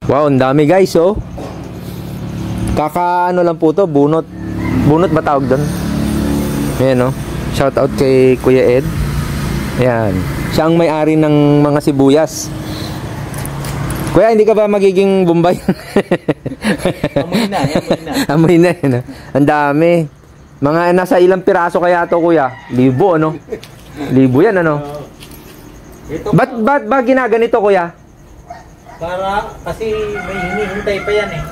Wow, ang dami guys, oh. Kaka ano lang po to, bunot. Bunot ba tawag doon? Ayan, oh. Shout out kay Kuya Ed. Ayan. Siya ang may-ari ng mga sibuyas. Kuya, hindi ka ba magiging Bombay? Amoy na, amoy na. Amoy na, no? Ang dami. Mga nasa ilang piraso kaya to, kuya? 1,000, ano? 1,000 yan, ano? Ba't ba ginaganito, kuya? Para, kasi may hinihintay pa yan eh.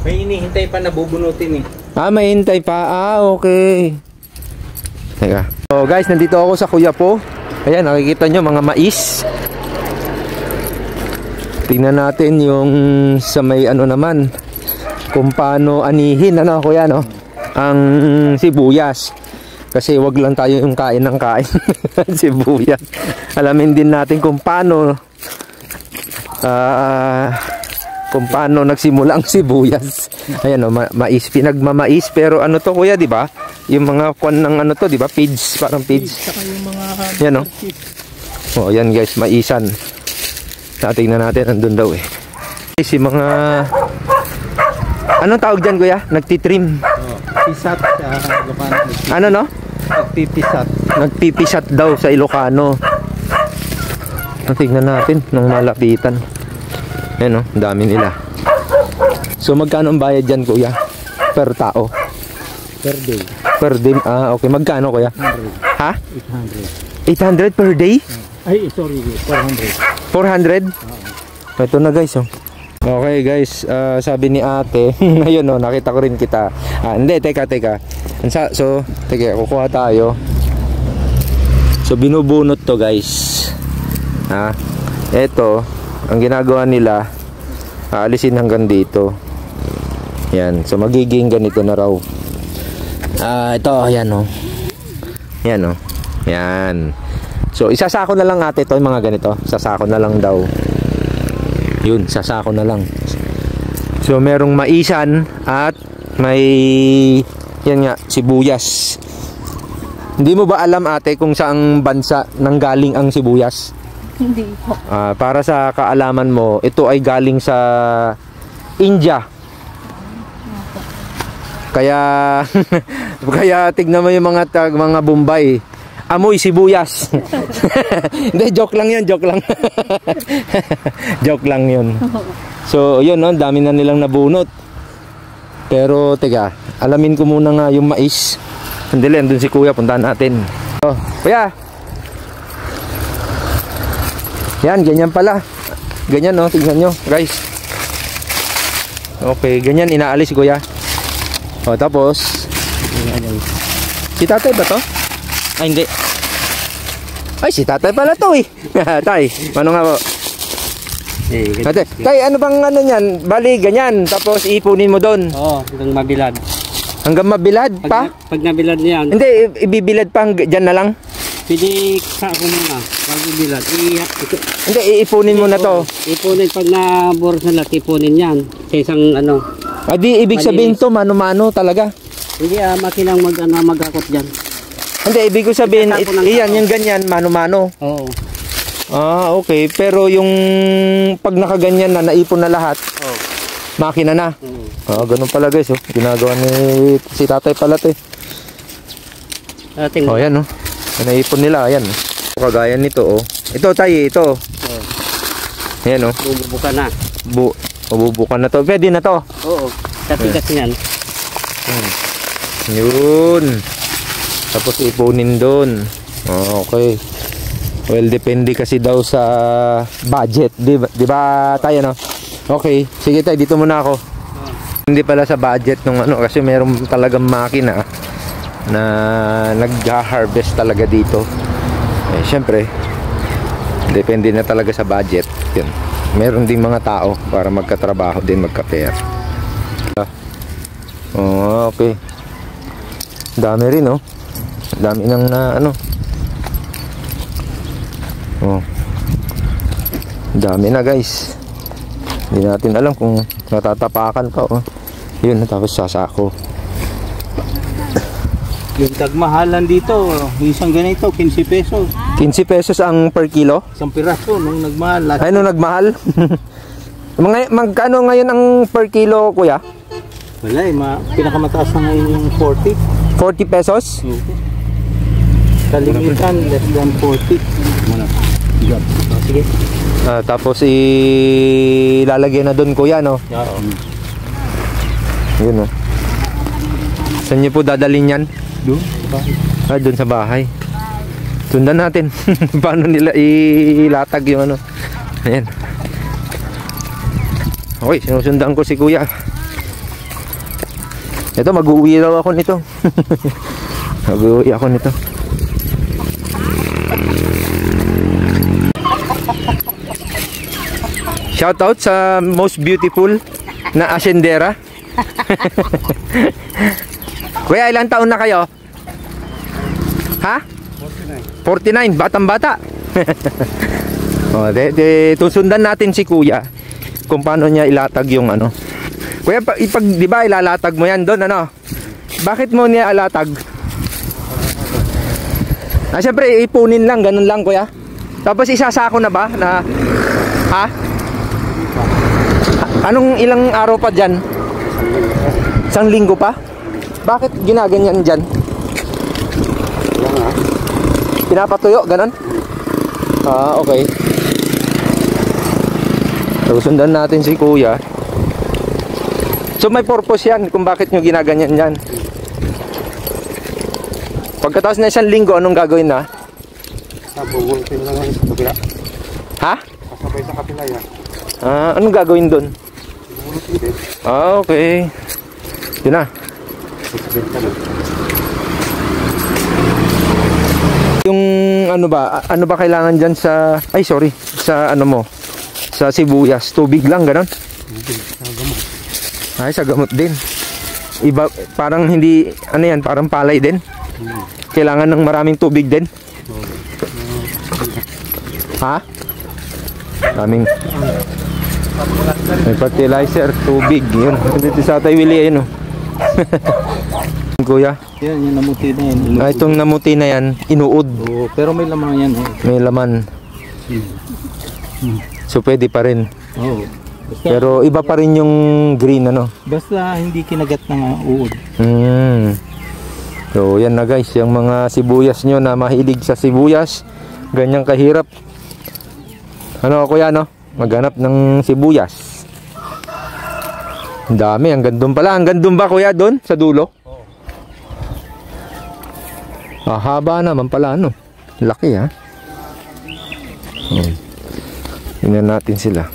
May hinihintay pa na bubunutin eh. Ah, may hintay pa. Ah, okay. Teka. So guys, nandito ako sa Kuya Po. Ayan, nakikita nyo mga mais. Tingnan natin yung sa may ano naman, kung paano anihin, ano kuya, no? Ang sibuyas. Kasi wag lang tayo yung kain ng kain. Sibuyas. Alamin din natin kung paano nagsimula ang sibuyas. Ayan, no, mais, pinagmamais. Pero ano to kuya, di ba? Yung mga kwan ng ano to, di ba? Feeds, parang feeds. Saka yung mga... Yan, no? Oh, yan guys, maisan. Tingnan natin, andun daw eh. Si mga... Anong tawag dyan kuya? Nagtitrim. Pisat sa Ilocano. Ano, no? Nagpipisat. Nagpipisat daw sa Ilocano. Tingnan natin ng malapitan. Ayan, no? Ang dami nila. So magkano ang bayad dyan kuya? Per tao? Per day. Per day? Ah, okay. Magkano kuya? 100. Ha? 800. 800 per day? Ay, sorry. 400? 400. Ito na guys, oh. Okay guys, sabi ni ate, ayun, oh, nakita ko rin kita. Hindi, teka. So, teka, kukuha tayo. So, binubunot to guys. Ito, ang ginagawa nila, aalisin hanggang dito. Yan, so magiging ganito na raw. Ito, ayan, oh. Yan, oh. Yan. So, isasako na lang ate ito, yung mga ganito. Sasako na lang daw. Yun, sasako na lang. So, merong maisan at may, yan nga, sibuyas. Hindi mo ba alam ate kung saang bansa nanggaling ang sibuyas? Hindi po. Para sa kaalaman mo, ito ay galing sa India. Kaya, kaya tignan mo yung mga Bombay. Amoy sibuyas. Hindi, joke lang yun, joke lang. Joke lang yun. So, yun, no, dami na nilang nabunot. Pero, teka, alamin ko muna nga yung mais. Sandali, andun si kuya, puntahan natin. Oh, kuya. Yan, ganyan pala. Ganyan, no, tingnan nyo, guys. Okay, ganyan, inaalis si kuya. O, tapos, si tatay ba to? Ay, hindi. Ay, si tatay pala to eh. Tay, ano nga po? Tay, ano bang ano yan? Bali, ganyan. Tapos ipunin mo doon. Oo, hanggang mabilad. Hanggang mabilad pa? Pag nabilad niyan. Hindi, ibibilad pa dyan na lang? Pwede sa ako muna. Pag nabilad. Hindi, iipunin mo na to. Ipunin pag naboros na lahat, ipunin yan. Sa isang ano. Di, ibig sabihin to, mano-mano talaga. Hindi, makinang mag-akot dyan. Hindi, ibig ko sabihin, iyan, yung ganyan, mano-mano. Oo. Okay. Pero yung pag nakaganyan na, naipon na lahat, makina na. Ganun pala guys, oh. Ginagawa ni si tatay pala to eh. Yan, oh. Naipon nila, ayan. Kagaya nito, oh. Ito, tayo, ito. Ayan, oh. Bububukan na. Bububukan na to. Pwede na to. Oo. Kasi yan. Yun. Tapos ipunin doon. Okay. Well, depende kasi daw sa budget, di ba tayo, no? Okay, sige tayo, dito muna ako. Hindi pala sa budget nung ano, kasi meron talagang makina na nag-harvest talaga dito. Syempre, depende na talaga sa budget. Yun. Meron din mga tao para magkatrabaho din, magka-pair. Okay. Dami rin, no? Dami nang dami na guys. Hindi natin alam kung natatapakan pa, oh. Yun, tapos sasako. Yung tagmahalan dito, isang ganito, 15 pesos. 15 pesos ang per kilo? Isang piraso nung nagmahal. Ay, nung nagmahal? Magkano ngayon ang per kilo, kuya? Wala eh, pinakamataas na ngayon yung 40. 40 pesos? Kalimitan, less than 40. Sige. Tapos ilalagay na doon, kuya, no? Oo. Yun, no? Saan niyo po dadalhin yan? Doon? Doon sa bahay. Sundan natin. Paano nila ilatag yung ano. Ayan. Okay, sinusundan ko si kuya. Ito, mag-uwi daw ako nito. Mag-uwi ako nito. Shoutout sa most beautiful na asyendera. Kuya, ilang taon na kayo? Ha? 49. 49, batang-bata. Tusundan natin si kuya kung paano niya ilatag yung ano. Kuya, di ba ilalatag mo yan doon, ano? Bakit mo niya alatag? Siyempre, ipunin lang, ganun lang, kuya. Tapos isasako na ba? Ha? Anong ilang araw pa dyan? 1 linggo pa? Bakit ginaganyan dyan? Pinapatuyo, ganun? Okay. So, sundan natin si kuya. So, may purpose yan kung bakit nyo ginaganyan yan. Pagkatapos na 1 linggo, anong gagawin na? Sabugultin na lang sa kapila. Ha? Kasabay sa kapila yan. Anong gagawin doon? Okay. Yun na. Yung ano ba kailangan dyan sa, sa ano mo, sa sibuyas, tubig lang, gano'n? Sa gamot din. Iba, parang hindi, ano yan, parang palay din. Kailangan ng maraming tubig din. Ha? Maraming may fertilizer, tubig, yun. Dito sa Tatay Willie, ayun, kuya. Yan, yung namuti na yan. Itong namuti na yan, inuod. Oo, pero may laman yan. May laman. So, pwede pa rin. Oo. Pero iba pa rin yung green, ano? Basta hindi kinagat ng uod. So, yan na guys, yung mga sibuyas nyo na mahilig sa sibuyas, ganyang kahirap. Ano, kuya, no? Maghanap ng sibuyas. Ang dami, hanggang doon pala. Hanggang doon ba, kuya, doon? Sa dulo? Haba naman pala, ano? Laki, ha? Tingnan natin sila.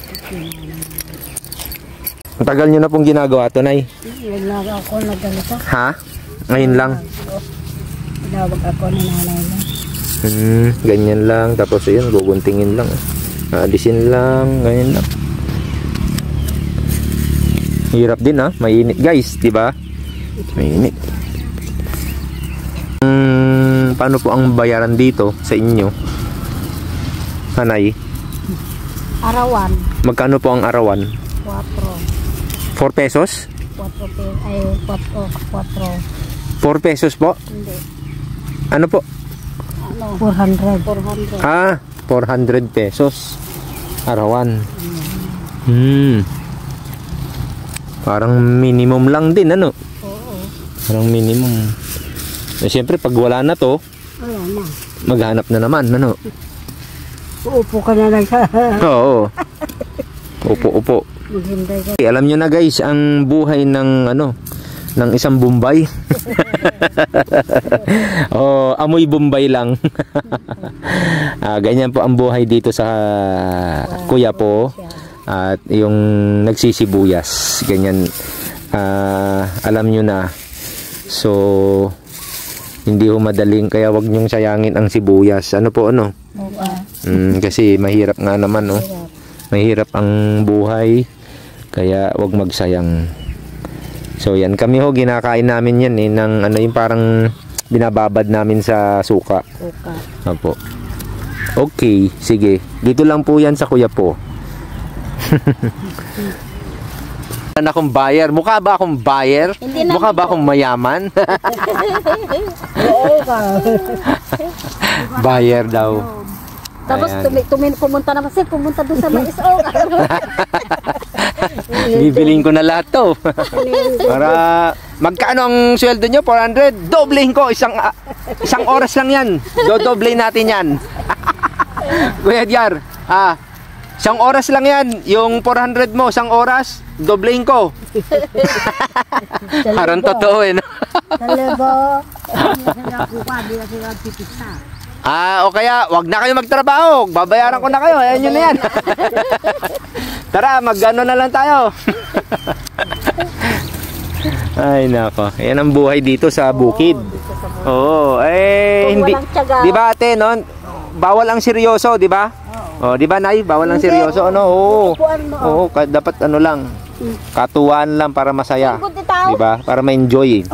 Matagal nyo na pong ginagawa ito, Nay? Naglaga ako na ganito. Ha? Ngayon lang? Tinawag ako ni nanay na. Ganyan lang. Tapos yun, guguntingin lang. Alisin lang. Ganyan lang. Hirap din, ha? Mainit, guys. Diba? Mainit. Paano po ang bayaran dito sa inyo? Hanay? Arawan. Magkano po ang arawan? 4. 4 pesos? 4. 4 pesos po? Hindi. Ano po? 400. 400 pesos. Arawan. Parang minimum lang din, ano? Oo. Parang minimum. Siyempre, pag wala na to, Wala na. maghanap na naman, ano? Uupo ka na lang sa... Oo. Upo. Maghintay ka. Alam nyo na guys, ang buhay ng ng isang Bombay. Amoy Bombay lang. Ganyan po ang buhay dito sa kuya po. At yung nagsisibuyas. Ganyan. Alam nyo na. So, hindi ho madaling, kaya wag nyong sayangin ang sibuyas. Ano po, ano? Kasi mahirap nga naman, no? Mahirap ang buhay. Kaya wag magsayang. So yan, kami ho ginakain namin yan ng ano yung parang binababad namin sa suka. Opo. Okay, sige. Dito lang po yan sa kuya po. Wala akong buyer. Mukha ba akong buyer? Mukha ba akong mayaman? Buyer daw. Tapos pumunta naman siya, pumunta doon sa mais. Bibiling ko na lahat to. Para magkano ang sweldo nyo? 400? Doblehin ko. Isang oras lang yan. Dodoblehin natin yan. Kuya Edgar, isang oras lang yan. Yung 400 mo, isang oras, doblehin ko. Parang totoo eh. No? Talebo. Hindi na sila pipisa. O kaya, wag na kayo magtrabaho. Babayaran ko na kayo. Ayan yun na yan. Tara, mag-ano na lang tayo. Ay, nako. Yan ang buhay dito sa bukid. Oo, hindi. Di ba ate, no? Bawal ang seryoso, di ba? Oh, di ba, Nay? Bawal ang seryoso, ano? Oo, dapat ano lang. Katuwaan lang para masaya. Di ba? Para ma-enjoy.